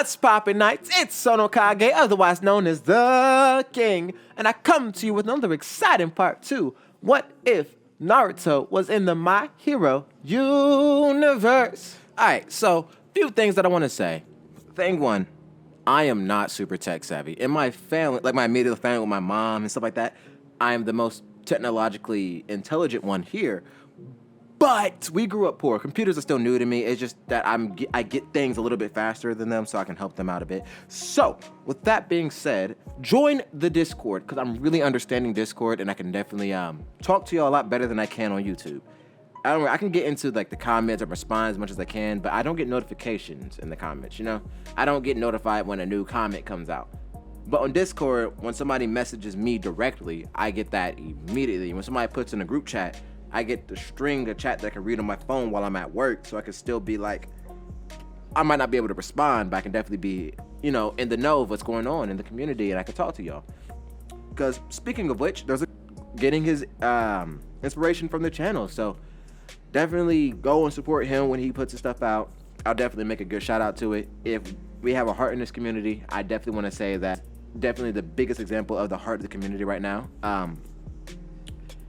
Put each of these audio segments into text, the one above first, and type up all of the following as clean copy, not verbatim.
What's poppin', knights? It's Sonokage, otherwise known as the King, and I come to you with another exciting part 2. What if Naruto was in the My Hero universe? Alright, so few things that I want to say. Thing one, I am not super tech savvy. In my family, like my immediate family with my mom and stuff like that, I am the most technologically intelligent one here. But we grew up poor. Computers are still new to me. It's just that I get things a little bit faster than them, so I can help them out a bit. So, with that being said, join the Discord, because I'm really understanding Discord, and I can definitely talk to y'all a lot better than I can on YouTube. I can get into like the comments and respond as much as I can, but I don't get notifications in the comments, you know? I don't get notified when a new comment comes out. But on Discord, when somebody messages me directly, I get that immediately. When somebody puts in a group chat, I get the string of chat that I can read on my phone while I'm at work, so I can still be like, I might not be able to respond, but I can definitely be, you know, in the know of what's going on in the community, and I can talk to y'all. Because speaking of which, there's getting his inspiration from the channel, so definitely go and support him when he puts his stuff out. I'll definitely make a good shout out to it. If we have a heart in this community, I definitely want to say that definitely the biggest example of the heart of the community right now.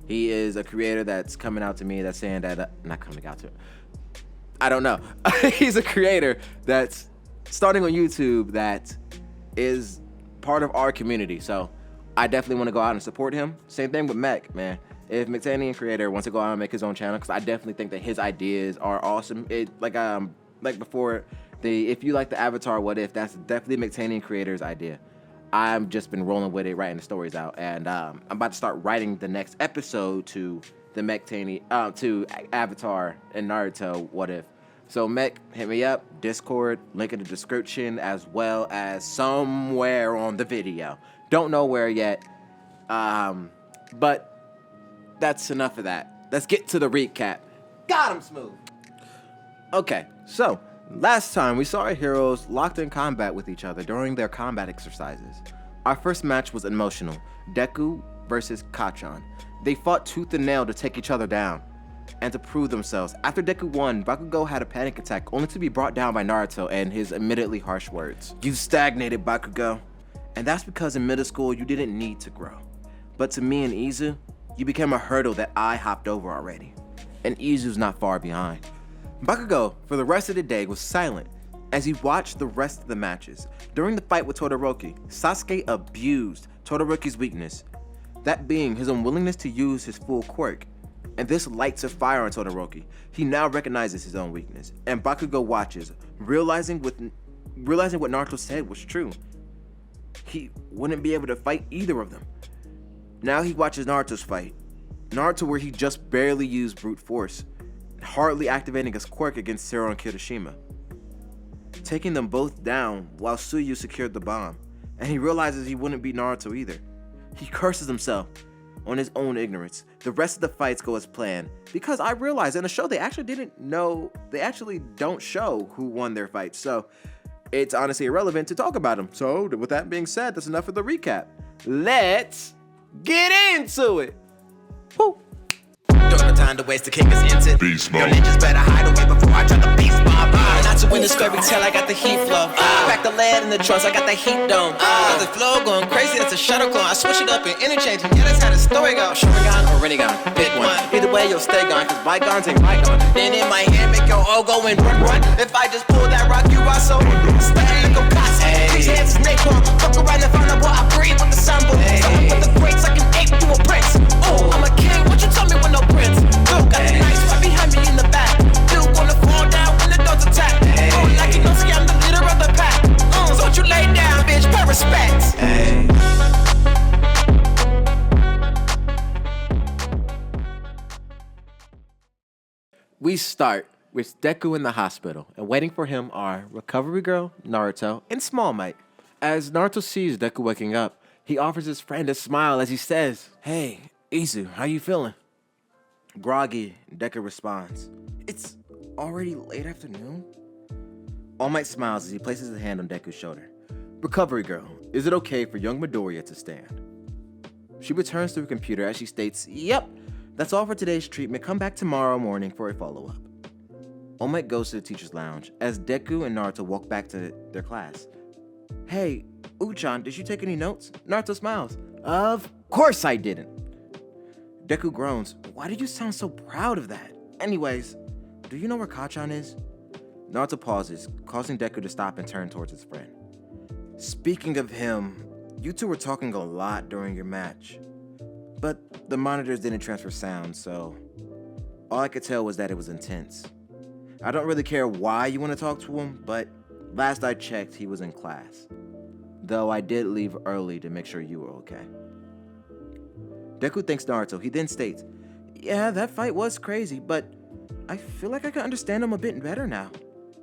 He is a creator that's coming out to me that's saying that, not coming out to it. I don't know. He's a creator that's starting on YouTube that is part of our community. So I definitely want to go out and support him. Same thing with Mech, man. If Mectanian creator wants to go out and make his own channel, because I definitely think that his ideas are awesome. It like before, if you like the Avatar What If, that's definitely Mectanian creator's idea. I've just been rolling with it, writing the stories out, and I'm about to start writing the next episode to the to Avatar and Naruto What If. So Mech, hit me up, Discord, link in the description, as well as somewhere on the video. Don't know where yet, but that's enough of that. Let's get to the recap. Got him, Smooth. Okay, so last time we saw our heroes locked in combat with each other during their combat exercises. Our first match was emotional, Deku versus Kachan. They fought tooth and nail to take each other down and to prove themselves. After Deku won, Bakugo had a panic attack only to be brought down by Naruto and his admittedly harsh words. You stagnated, Bakugo. And that's because in middle school you didn't need to grow. But to me and Izu, you became a hurdle that I hopped over already. And Izu's not far behind. Bakugo, for the rest of the day, was silent as he watched the rest of the matches. During the fight with Todoroki, Sasuke abused Todoroki's weakness, that being his unwillingness to use his full quirk. And this lights a fire on Todoroki. He now recognizes his own weakness, and Bakugo watches, realizing what Naruto said was true. He wouldn't be able to fight either of them. Now he watches Naruto's fight. Naruto, where he just barely used brute force, hardly activating his quirk against Zero and Kirishima, taking them both down while Suyu secured the bomb, and he realizes he wouldn't beat Naruto either. He curses himself on his own ignorance. The rest of the fights go as planned, because I realized in the show they actually don't show who won their fights, so it's honestly irrelevant to talk about them. So with that being said, that's enough of the recap. Let's get into it. Woo. Don't no time to waste, the king is into beast mode. Your ninjas better hide away before I try to beast mob. Not to win this fairy tale, I got the heat flow. Back the lead in the trunks, I got the heat dome. Got the flow going crazy, that's a shuttle clone. I switch it up and interchange, and yeah, that's how the story goes. Sharingan or Rinnegan, pick one. Either way, you'll stay gone, cause bygones ain't bygones. Then in my hand, make your O go and run. If I just pull that rock, you are so stay like a Picasso. These hands is napalm. Fuck around and find out what I breathe with the sample. Something with the greats like an ape to a prince. Oh, I'm a king, what you tell me when no prince? Look, got the knife right behind me in the back. Dude wanna fall down when the dogs attack. Oh, like you know, see I'm the leader of the pack. So what you lay down, bitch, pay respect. Hey. We start with Deku in the hospital, and waiting for him are Recovery Girl, Naruto, and Small Mike. As Naruto sees Deku waking up, he offers his friend a smile as he says, "Hey, Izu, how you feeling?" Groggy, Deku responds, "It's already late afternoon?" All Might smiles as he places his hand on Deku's shoulder. "Recovery Girl, is it okay for young Midoriya to stand?" She returns to her computer as she states, "Yep, that's all for today's treatment. Come back tomorrow morning for a follow-up." All Might goes to the teacher's lounge as Deku and Naruto walk back to their class. Hey, Uchan, did you take any notes? Naruto smiles. Of course I didn't. Deku groans. Why did you sound so proud of that? Anyways, do you know where Kachan is? Naruto pauses, causing Deku to stop and turn towards his friend. Speaking of him, you two were talking a lot during your match. But the monitors didn't transfer sound, so all I could tell was that it was intense. I don't really care why you want to talk to him, but last I checked, he was in class. Though I did leave early to make sure you were okay. Deku thanks Naruto. He then states, yeah, that fight was crazy, but I feel like I can understand him a bit better now.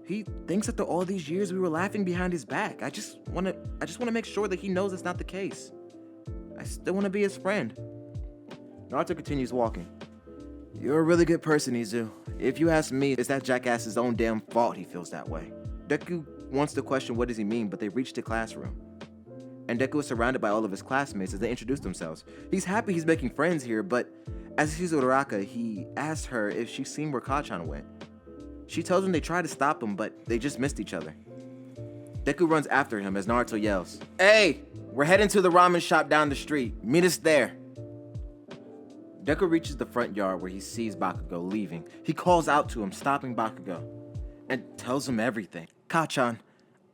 He thinks after all these years we were laughing behind his back. I just want to make sure that he knows it's not the case. I still want to be his friend. Naruto continues walking. You're a really good person, Izu. If you ask me, it's that jackass's own damn fault he feels that way. Deku wants to question what does he mean, but they reach the classroom. And Deku is surrounded by all of his classmates as they introduce themselves. He's happy he's making friends here, but as he sees Uraraka, he asks her if she's seen where Kachan went. She tells him they tried to stop him, but they just missed each other. Deku runs after him as Naruto yells, Hey, we're heading to the ramen shop down the street. Meet us there. Deku reaches the front yard where he sees Bakugo leaving. He calls out to him, stopping Bakugo, and tells him everything. Kachan,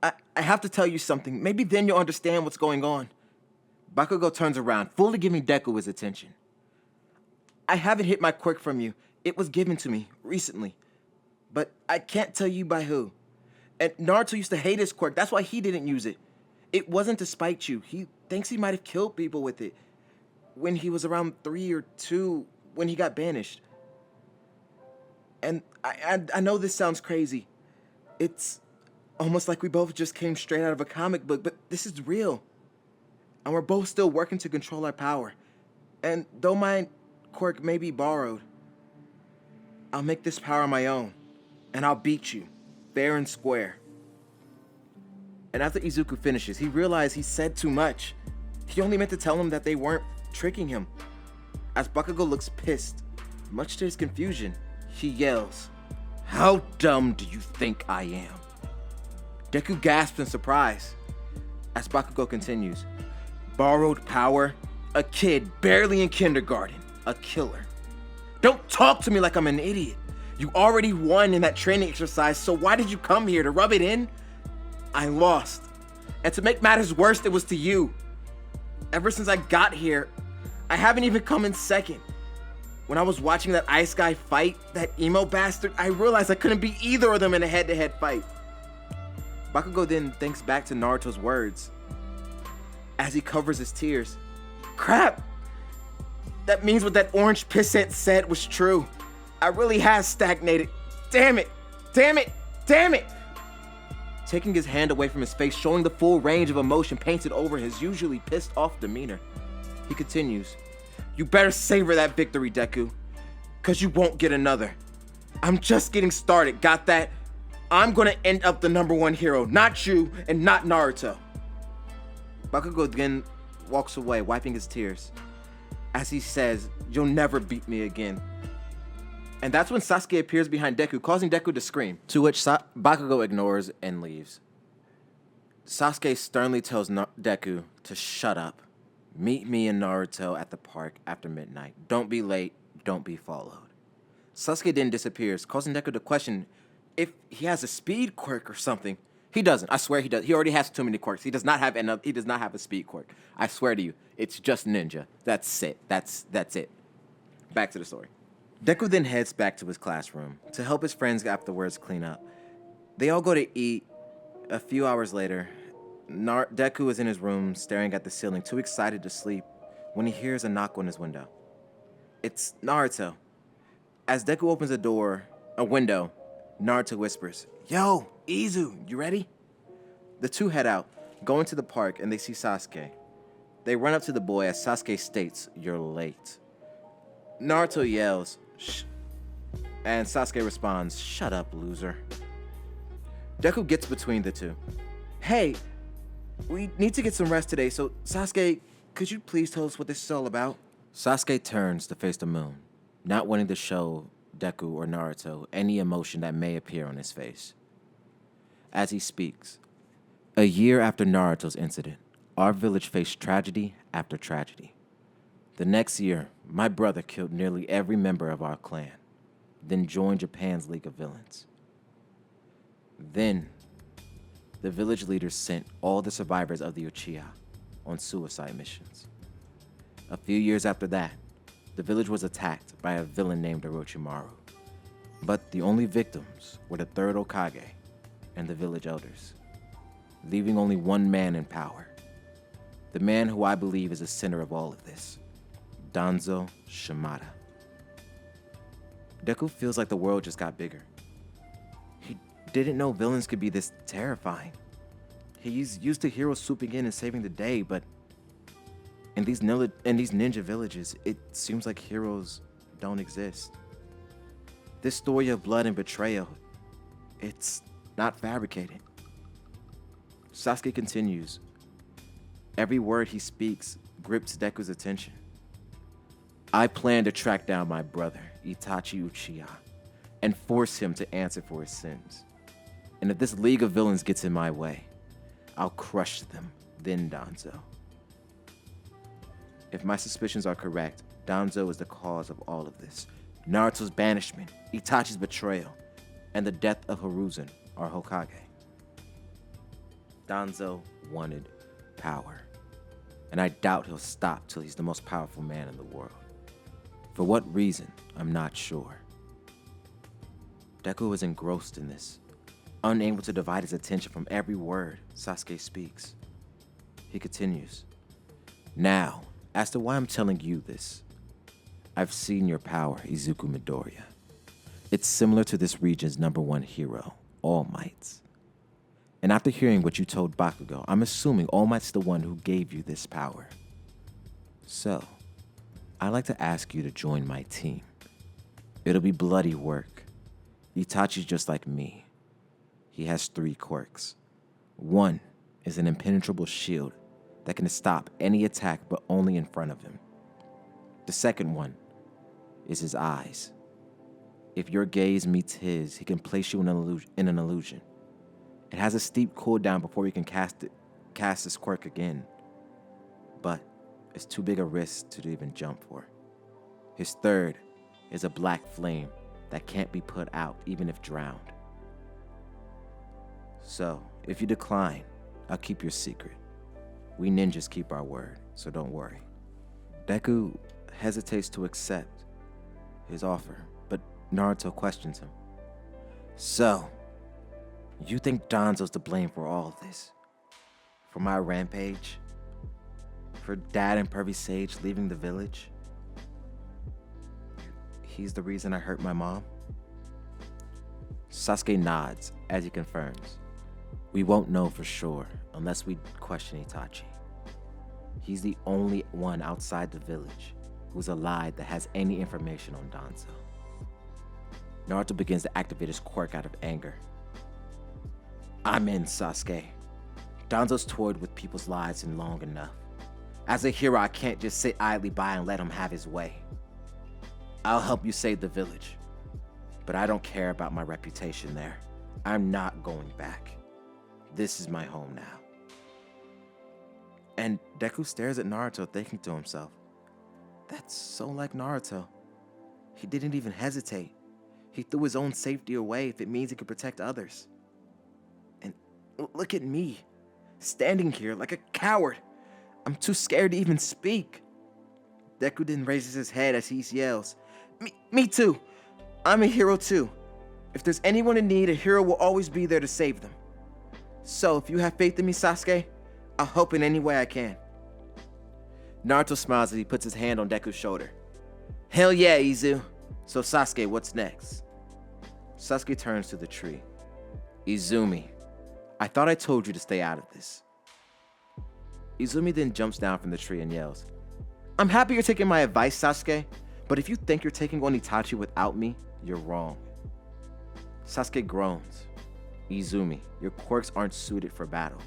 I have to tell you something. Maybe then you'll understand what's going on. Bakugo turns around, fully giving Deku his attention. I haven't hid my quirk from you. It was given to me recently, but I can't tell you by who. And Naruto used to hate his quirk. That's why he didn't use it. It wasn't to spite you. He thinks he might have killed people with it when he was around 3 or 2 when he got banished. And I know this sounds crazy. It's almost like we both just came straight out of a comic book, but this is real. And we're both still working to control our power. And though my quirk may be borrowed, I'll make this power my own. And I'll beat you, fair and square. And after Izuku finishes, he realized he said too much. He only meant to tell him that they weren't tricking him. As Bakugo looks pissed, much to his confusion, he yells, How dumb do you think I am? Deku gasps in surprise. As Bakugo continues, Borrowed power? A kid barely in kindergarten. A killer. Don't talk to me like I'm an idiot. You already won in that training exercise, so why did you come here, to rub it in? I lost. And to make matters worse, it was to you. Ever since I got here, I haven't even come in second. When I was watching that ice guy fight, that emo bastard, I realized I couldn't beat either of them in a head-to-head fight. Bakugo then thinks back to Naruto's words as he covers his tears. Crap! That means what that orange pissant said was true. I really have stagnated. Damn it! Damn it! Damn it! Taking his hand away from his face, showing the full range of emotion painted over his usually pissed off demeanor. He continues, You better savor that victory, Deku, cause you won't get another. I'm just getting started, got that? I'm gonna end up the #1 hero, not you and not Naruto. Bakugo then walks away, wiping his tears, as he says, You'll never beat me again. And that's when Sasuke appears behind Deku, causing Deku to scream, to which Bakugo ignores and leaves. Sasuke sternly tells Deku to shut up. Meet me and Naruto at the park after midnight. Don't be late, don't be followed. Sasuke then disappears, causing Deku to question if he has a speed quirk or something. He doesn't. I swear he does. He already has too many quirks. He does not have a speed quirk. I swear to you, it's just ninja. That's it. That's it. Back to the story. Deku then heads back to his classroom to help his friends afterwards clean up. They all go to eat. A few hours later, Deku is in his room staring at the ceiling, too excited to sleep, when he hears a knock on his window. It's Naruto. As Deku opens a window, Naruto whispers, Yo, Izu, you ready? The two head out, go into the park, and they see Sasuke. They run up to the boy as Sasuke states, You're late. Naruto yells, Shh. And Sasuke responds, Shut up, loser. Deku gets between the two. Hey, we need to get some rest today, so Sasuke, could you please tell us what this is all about? Sasuke turns to face the moon, not wanting to show Deku, or Naruto any emotion that may appear on his face. As he speaks, a year after Naruto's incident, our village faced tragedy after tragedy. The next year, my brother killed nearly every member of our clan, then joined Japan's League of Villains. Then, the village leaders sent all the survivors of the Uchiha on suicide missions. A few years after that, the village was attacked by a villain named Orochimaru. But the only victims were the third Hokage and the village elders, leaving only one man in power. The man who I believe is the center of all of this, Danzo Shimada. Deku feels like the world just got bigger. He didn't know villains could be this terrifying. He's used to heroes swooping in and saving the day, but in these ninja villages, it seems like heroes don't exist. This story of blood and betrayal, it's not fabricated. Sasuke continues. Every word he speaks grips Deku's attention. I plan to track down my brother, Itachi Uchiha, and force him to answer for his sins. And if this League of Villains gets in my way, I'll crush them, then Danzo. If my suspicions are correct, Danzo is the cause of all of this. Naruto's banishment, Itachi's betrayal, and the death of Hiruzen, our Hokage. Danzo wanted power, and I doubt he'll stop till he's the most powerful man in the world. For what reason, I'm not sure. Deku is engrossed in this, unable to divide his attention from every word Sasuke speaks. He continues. Now, as to why I'm telling you this, I've seen your power, Izuku Midoriya. It's similar to this region's #1 hero, All Might's. And after hearing what you told Bakugo, I'm assuming All Might's the one who gave you this power. So, I'd like to ask you to join my team. It'll be bloody work. Itachi's just like me. He has 3 quirks. One is an impenetrable shield that can stop any attack but only in front of him. The second one is his eyes. If your gaze meets his, he can place you in an illusion. It has a steep cooldown before he can cast his quirk again, but it's too big a risk to even jump for. His third is a black flame that can't be put out even if drowned. So, if you decline, I'll keep your secret. We ninjas keep our word, so don't worry. Deku hesitates to accept his offer, but Naruto questions him. So, you think Danzo's to blame for all of this? For my rampage? For Dad and Pervy Sage leaving the village? He's the reason I hurt my mom? Sasuke nods as he confirms. We won't know for sure unless we question Itachi. He's the only one outside the village who's alive that has any information on Danzo. Naruto begins to activate his quirk out of anger. I'm in, Sasuke. Danzo's toyed with people's lives in long enough. As a hero, I can't just sit idly by and let him have his way. I'll help you save the village, but I don't care about my reputation there. I'm not going back. This is my home now. And Deku stares at Naruto, thinking to himself, that's so like Naruto. He didn't even hesitate. He threw his own safety away if it means he could protect others. And look at me, standing here like a coward. I'm too scared to even speak. Deku then raises his head as he yells, Me too. I'm a hero too. If there's anyone in need, a hero will always be there to save them. So if you have faith in me, Sasuke, I'll help in any way I can. Naruto smiles as he puts his hand on Deku's shoulder. Hell yeah, Izu. So Sasuke, what's next? Sasuke turns to the tree. Izumi, I thought I told you to stay out of this. Izumi then jumps down from the tree and yells, I'm happy you're taking my advice, Sasuke, but if you think you're taking on Itachi without me, you're wrong. Sasuke groans. Izumi, your quirks aren't suited for battle.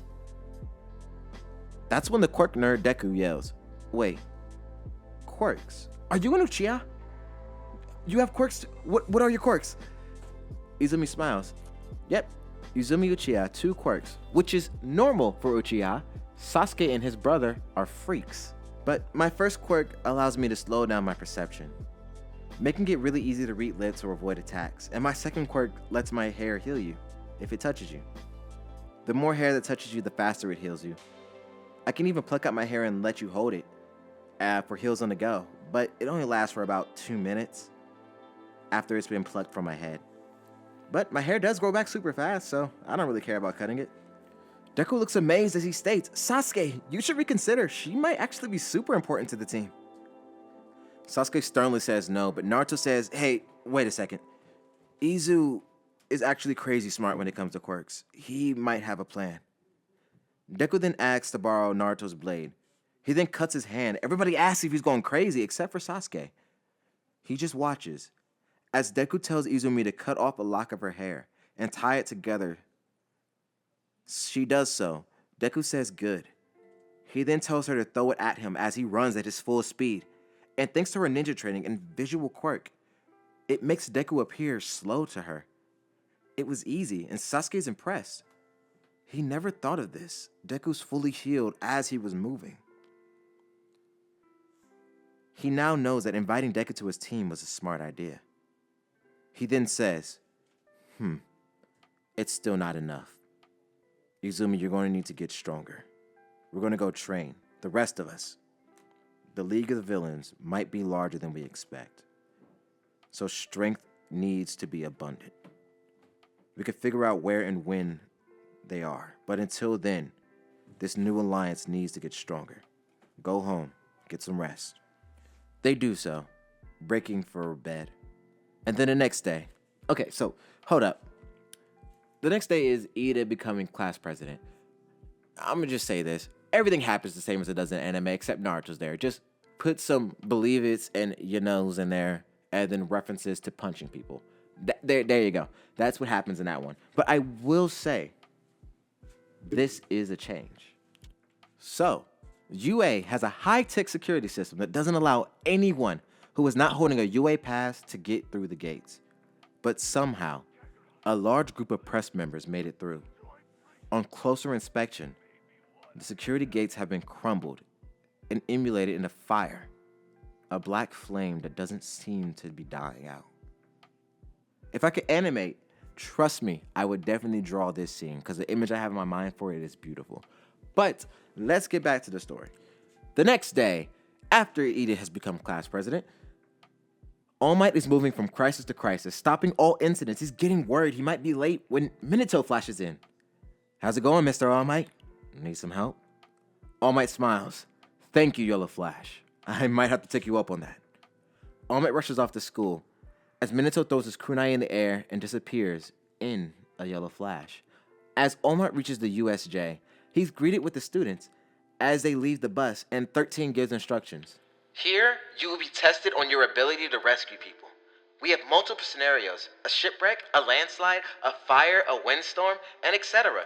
That's when the quirk nerd Deku yells, Wait, quirks? Are you an Uchiha? You have quirks? What are your quirks? Izumi smiles. Yep, Izumi Uchiha, 2 quirks, which is normal for Uchiha. Sasuke and his brother are freaks. But my first quirk allows me to slow down my perception, making it really easy to read lips or avoid attacks. And my second quirk lets my hair heal you if it touches you. The more hair that touches you, the faster it heals you. I can even pluck out my hair and let you hold it for heals on the go, but it only lasts for about 2 minutes after it's been plucked from my head. But my hair does grow back super fast, so I don't really care about cutting it. Deku looks amazed as he states, Sasuke, you should reconsider. She might actually be super important to the team. Sasuke sternly says no, but Naruto says, hey, wait a second. Izu is actually crazy smart when it comes to quirks. He might have a plan. Deku then asks to borrow Naruto's blade. He then cuts his hand. Everybody asks if he's going crazy, except for Sasuke. He just watches as Deku tells Izumi to cut off a lock of her hair and tie it together. She does so. Deku says good. He then tells her to throw it at him as he runs at his full speed. And thanks to her ninja training and visual quirk, it makes Deku appear slow to her. It was easy, and Sasuke's impressed. He never thought of this. Deku's fully healed as he was moving. He now knows that inviting Deku to his team was a smart idea. He then says, it's still not enough. Izumi, you're going to need to get stronger. We're going to go train. The rest of us. The League of the Villains might be larger than we expect. So strength needs to be abundant. We can figure out where and when they are. But until then, this new alliance needs to get stronger. Go home. Get some rest. They do so, breaking for bed. And then the next day. Okay, so hold up. The next day is Ida becoming class president. I'm gonna just say this. Everything happens the same as it does in anime, except Naruto's there. Just put some believe it's and you knows in there, and then references to punching people. There you go. That's what happens in that one. But I will say, this is a change. So, UA has a high-tech security system that doesn't allow anyone who is not holding a UA pass to get through the gates. But somehow, a large group of press members made it through. On closer inspection, the security gates have been crumbled and emulated in a fire, a black flame that doesn't seem to be dying out. If I could animate, trust me, I would definitely draw this scene because the image I have in my mind for it is beautiful. But let's get back to the story. The next day, after Ida has become class president, All Might is moving from crisis to crisis, stopping all incidents. He's getting worried he might be late when Minato flashes in. How's it going, Mr. All Might? Need some help? All Might smiles. Thank you, Yellow Flash. I might have to take you up on that. All Might rushes off to school as Minato throws his kunai in the air and disappears in a yellow flash. As All Might reaches the USJ, he's greeted with the students as they leave the bus, and 13 gives instructions. Here, you will be tested on your ability to rescue people. We have multiple scenarios: a shipwreck, a landslide, a fire, a windstorm, and etc.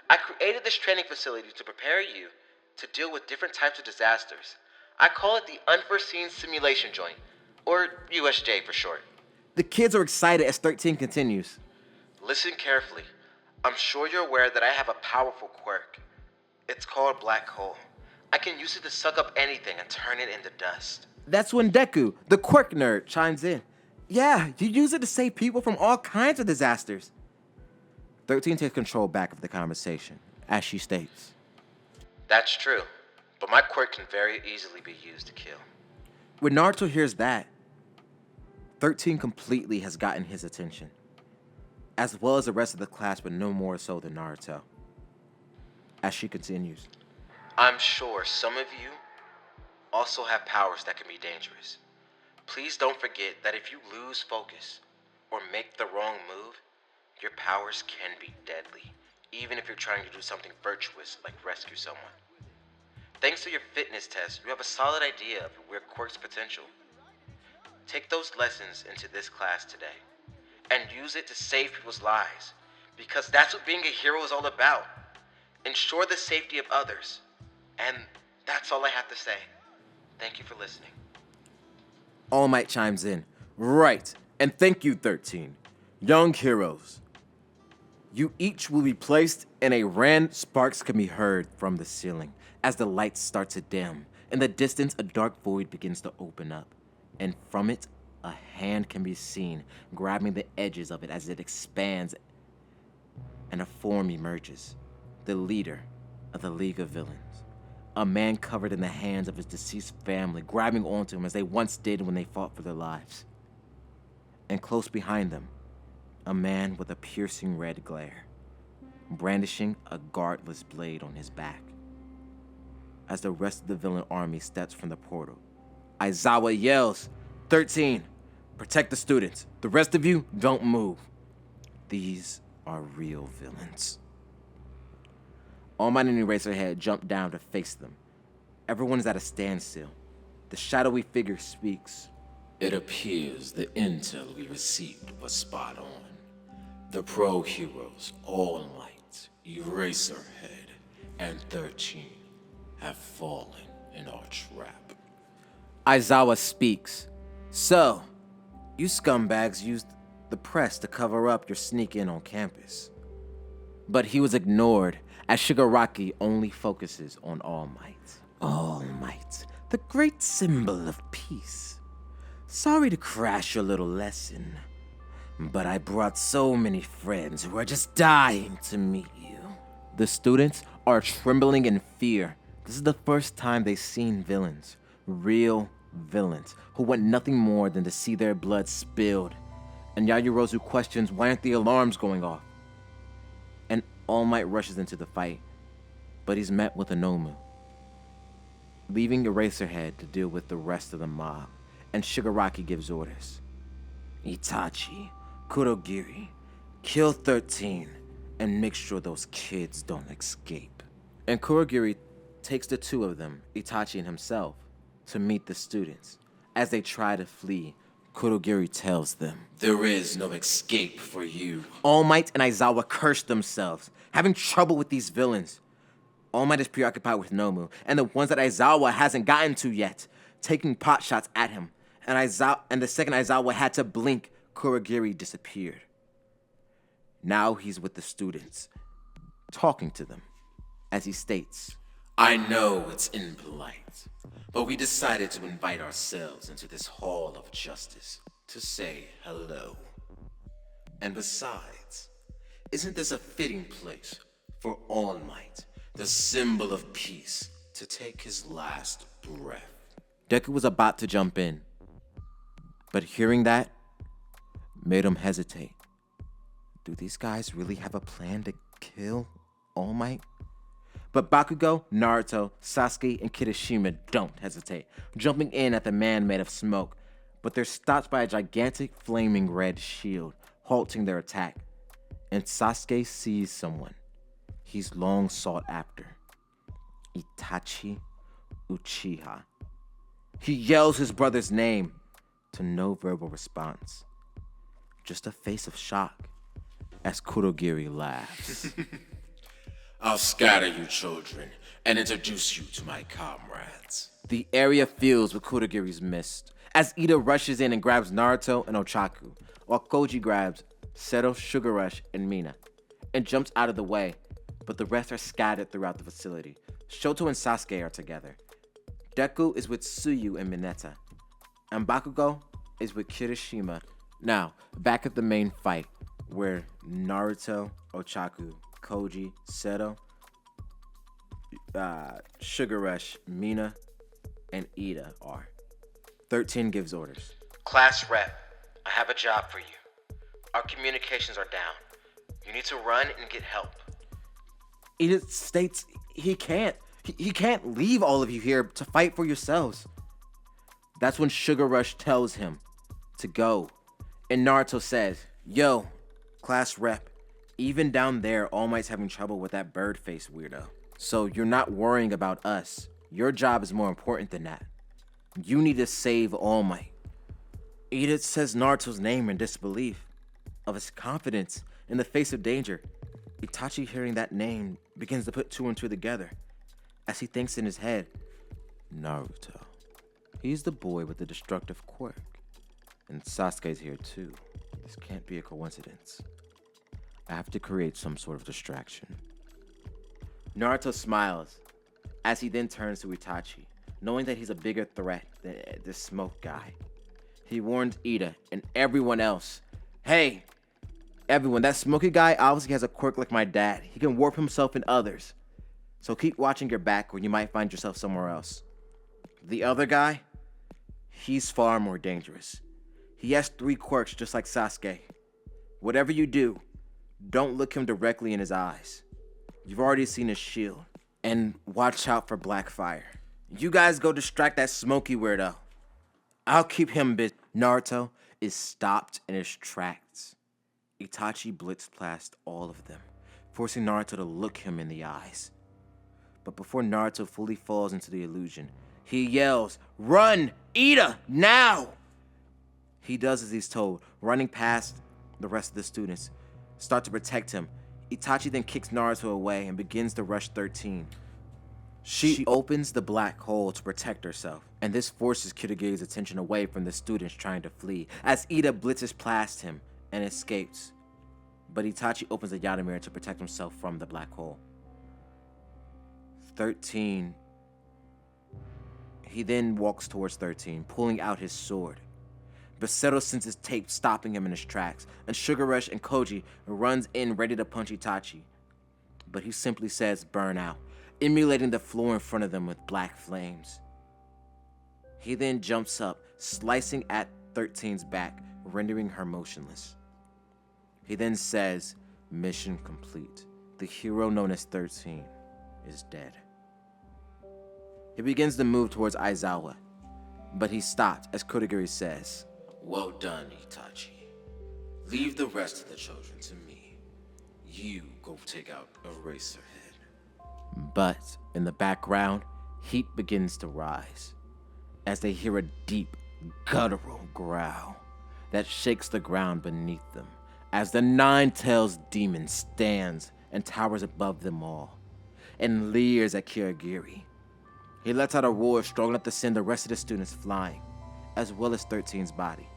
I created this training facility to prepare you to deal with different types of disasters. I call it the Unforeseen Simulation Joint, or USJ for short. The kids are excited as 13 continues. Listen carefully. I'm sure you're aware that I have a powerful quirk. It's called Black Hole. I can use it to suck up anything and turn it into dust. That's when Deku, the quirk nerd, chimes in. Yeah, you use it to save people from all kinds of disasters. 13 takes control back of the conversation, as she states. That's true, but my quirk can very easily be used to kill. When Naruto hears that, 13 completely has gotten his attention, as well as the rest of the class, but no more so than Naruto. As she continues. I'm sure some of you also have powers that can be dangerous. Please don't forget that if you lose focus or make the wrong move, your powers can be deadly, even if you're trying to do something virtuous like rescue someone. Thanks to your fitness test, you have a solid idea of your quirk's potential. Take those lessons into this class today and use it to save people's lives, because that's what being a hero is all about. Ensure the safety of others. And that's all I have to say. Thank you for listening. All Might chimes in. Right, and thank you, 13. Young heroes. You each will be placed in a rand. Sparks can be heard from the ceiling as the lights start to dim. In the distance, a dark void begins to open up, and from it, a hand can be seen grabbing the edges of it as it expands, and a form emerges. The leader of the League of Villains. A man covered in the hands of his deceased family, grabbing onto him as they once did when they fought for their lives. And close behind them, a man with a piercing red glare, brandishing a guardless blade on his back. As the rest of the villain army steps from the portal, Aizawa yells, 13, protect the students. The rest of you, don't move. These are real villains. All Might and Eraserhead jump down to face them. Everyone is at a standstill. The shadowy figure speaks. It appears the intel we received was spot on. The pro heroes, All Might, Eraserhead, and 13 have fallen in our trap. Aizawa speaks. So, you scumbags used the press to cover up your sneak in on campus. But he was ignored as Shigaraki only focuses on All Might. All Might, the great symbol of peace. Sorry to crash your little lesson, but I brought so many friends who are just dying to meet you. The students are trembling in fear. This is the first time they've seen villains, real villains, who want nothing more than to see their blood spilled. And Yaoyorozu questions why aren't the alarms going off? And All Might rushes into the fight, but he's met with a Nomu, leaving Eraserhead to deal with the rest of the mob, and Shigaraki gives orders. Itachi, Kurogiri, kill 13, and make sure those kids don't escape. And Kurogiri takes the two of them, Itachi and himself, to meet the students. As they try to flee, Kurogiri tells them, There is no escape for you. All Might and Aizawa curse themselves, having trouble with these villains. All Might is preoccupied with Nomu, and the ones that Aizawa hasn't gotten to yet, taking pot shots at him. And the second Aizawa had to blink, Kurogiri disappeared. Now he's with the students, talking to them, as he states, I know it's impolite, but we decided to invite ourselves into this hall of justice to say hello. And besides, isn't this a fitting place for All Might, the symbol of peace, to take his last breath? Deku was about to jump in, but hearing that made him hesitate. Do these guys really have a plan to kill All Might? But Bakugo, Naruto, Sasuke, and Kirishima don't hesitate, jumping in at the man made of smoke, but they're stopped by a gigantic flaming red shield, halting their attack. And Sasuke sees someone he's long sought after, Itachi Uchiha. He yells his brother's name to no verbal response, just a face of shock as Kurogiri laughs. I'll scatter you children and introduce you to my comrades. The area fills with Kurogiri's mist as Ida rushes in and grabs Naruto and Ochaku, while Koji grabs Seto, Sugar Rush, and Mina, and jumps out of the way, but the rest are scattered throughout the facility. Shoto and Sasuke are together. Deku is with Tsuyu and Mineta, and Bakugo is with Kirishima. Now, back at the main fight, where Naruto, Ochaku, Koji, Seto, Sugar Rush, Mina, and Ida are. 13 gives orders. Class rep, I have a job for you. Our communications are down. You need to run and get help. Ida states he can't. He can't leave all of you here to fight for yourselves. That's when Sugar Rush tells him to go. And Naruto says, Yo, class rep, even down there, All Might's having trouble with that bird-faced weirdo. So you're not worrying about us. Your job is more important than that. You need to save All Might. Ida says Naruto's name in disbelief of his confidence in the face of danger. Itachi, hearing that name, begins to put two and two together as he thinks in his head, Naruto. He's the boy with the destructive quirk. And Sasuke's here too. This can't be a coincidence. I have to create some sort of distraction. Naruto smiles as he then turns to Itachi, knowing that he's a bigger threat than this smoke guy. He warns Ida and everyone else, hey, everyone, that smoky guy obviously has a quirk like my dad. He can warp himself in others. So keep watching your back or you might find yourself somewhere else. The other guy, he's far more dangerous. He has 3 quirks just like Sasuke. Whatever you do, don't look him directly in his eyes. You've already seen his shield. And watch out for black fire. You guys go distract that smoky weirdo. I'll keep him busy. Naruto is stopped in his tracks. Itachi blitzed past all of them, forcing Naruto to look him in the eyes. But before Naruto fully falls into the illusion, he yells, "Run, Ida, now!" He does as he's told, running past the rest of the students, start to protect him. Itachi then kicks Naruto away and begins to rush 13. She opens the black hole to protect herself, and this forces Kitagi's attention away from the students trying to flee, as Ida blitzes past him and escapes. But Itachi opens the Yata mirror to protect himself from the black hole. 13. He then walks towards 13, pulling out his sword. Becerra senses tape stopping him in his tracks, and Sugar Rush and Koji runs in ready to punch Itachi. But he simply says burn out, emulating the floor in front of them with black flames. He then jumps up, slicing at 13's back, rendering her motionless. He then says, mission complete. The hero known as 13 is dead. He begins to move towards Aizawa, but he stopped as Kodagiri says, Well done, Itachi. Leave the rest of the children to me. You go take out Eraserhead. But in the background, heat begins to rise as they hear a deep, guttural growl that shakes the ground beneath them as the Nine-Tails demon stands and towers above them all and leers at Kirigiri. He lets out a roar strong enough to send the rest of the students flying, as well as 13's body.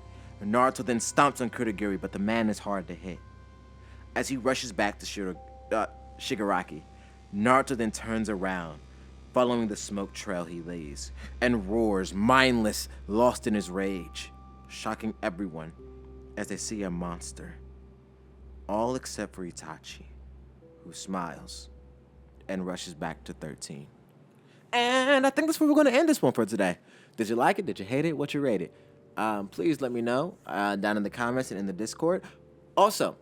Naruto then stomps on Kirigiri, but the man is hard to hit. As he rushes back to Shigaraki, Naruto then turns around, following the smoke trail he lays, and roars, mindless, lost in his rage, shocking everyone as they see a monster. All except for Itachi, who smiles and rushes back to 13. And I think that's where we're going to end this one for today. Did you like it? Did you hate it? What you rate it? Please let me know down in the comments and in the Discord. Also,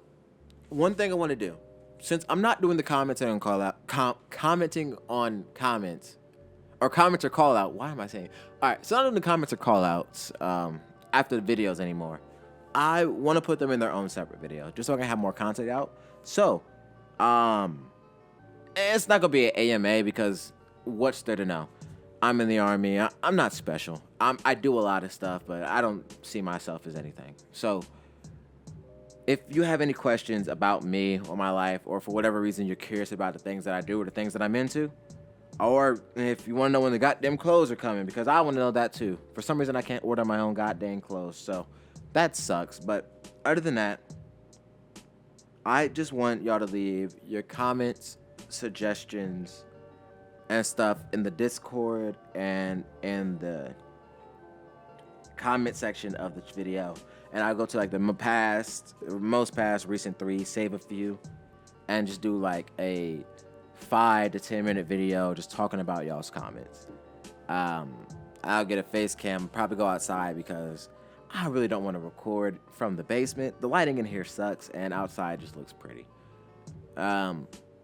one thing I want to do, since I'm not doing the commenting on commenting on comments, or comments or call out. Why am I saying? All right, so I'm not doing the comments or call outs after the videos anymore. I want to put them in their own separate video, just so I can have more content out. So, it's not gonna be an AMA because what's there to know? I'm in the army. I'm not special. I do a lot of stuff, but I don't see myself as anything. So if you have any questions about me or my life, or for whatever reason you're curious about the things that I do or the things that I'm into, or if you want to know when the goddamn clothes are coming, because I want to know that too. For some reason I can't order my own goddamn clothes, so that sucks. But other than that, I just want y'all to leave your comments, suggestions, and stuff in the Discord and in the comment section of this video. And I'll go to like the most past recent 3, save a few, and just do like a 5 to 10 minute video just talking about y'all's comments. I'll get a face cam, probably go outside because I really don't want to record from the basement. The lighting in here sucks and outside just looks pretty.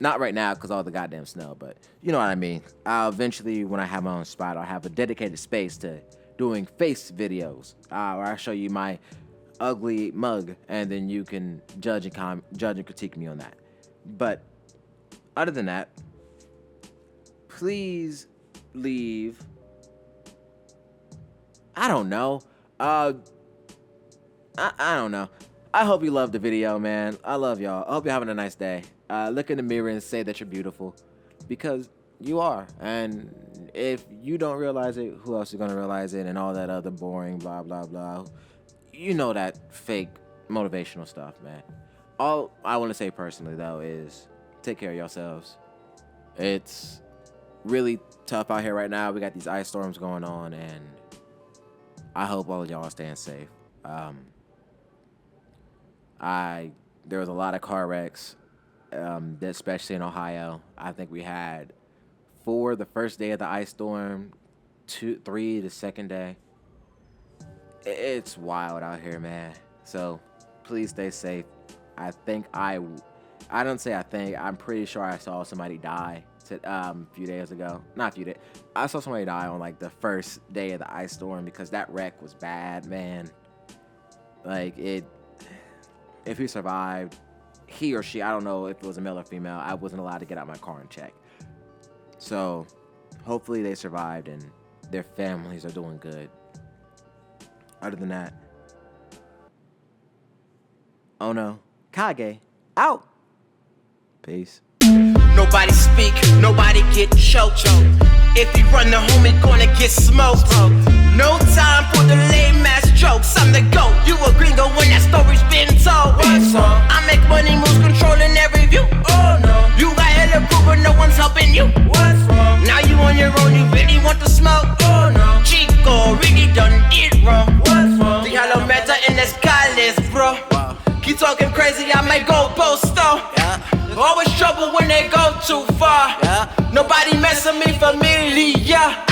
Not right now because all the goddamn snow, but you know what I mean. I'll eventually, when I have my own spot, I'll have a dedicated space to doing face videos where I show you my ugly mug and then you can judge and critique me on that. But other than that, please leave. I don't know. I don't know. I hope you loved the video, man. I love y'all. I hope you're having a nice day. Look in the mirror and say that you're beautiful, because you are. And if you don't realize it, who else is going to realize it? And all that other boring blah, blah, blah. you know that fake motivational stuff, man. All I want to say personally, though, is take care of yourselves. It's really tough out here right now. We got these ice storms going on, and I hope all of y'all are staying safe. There was a lot of car wrecks, especially in Ohio. I think we had 4 the first day of the ice storm, 3 the second day. It's wild out here, man. So please stay safe. I'm pretty sure I saw somebody die a few days ago. Not a few days. I saw somebody die on like the first day of the ice storm because that wreck was bad, man. Like if he survived, he or she, I don't know if it was a male or female, I wasn't allowed to get out my car and check. So hopefully they survived and their families are doing good. Other than that, oh no, Kage, out. Peace. Nobody speak, nobody get choked. If you run the home, it's gonna get smoked. No time for the lame ass jokes. I'm the GOAT. You a gringo when that story's been told. I make money moves, controlling every view. Oh no, you got hella proof, but no one's helping you. What's wrong? Now you on your own, you really want to smoke? Oh no, Chico really done it wrong. What's wrong? The hollow meta in the sky list, bro. Keep talking crazy, I might go post though. Always trouble when they go too far. Nobody mess with me familiar.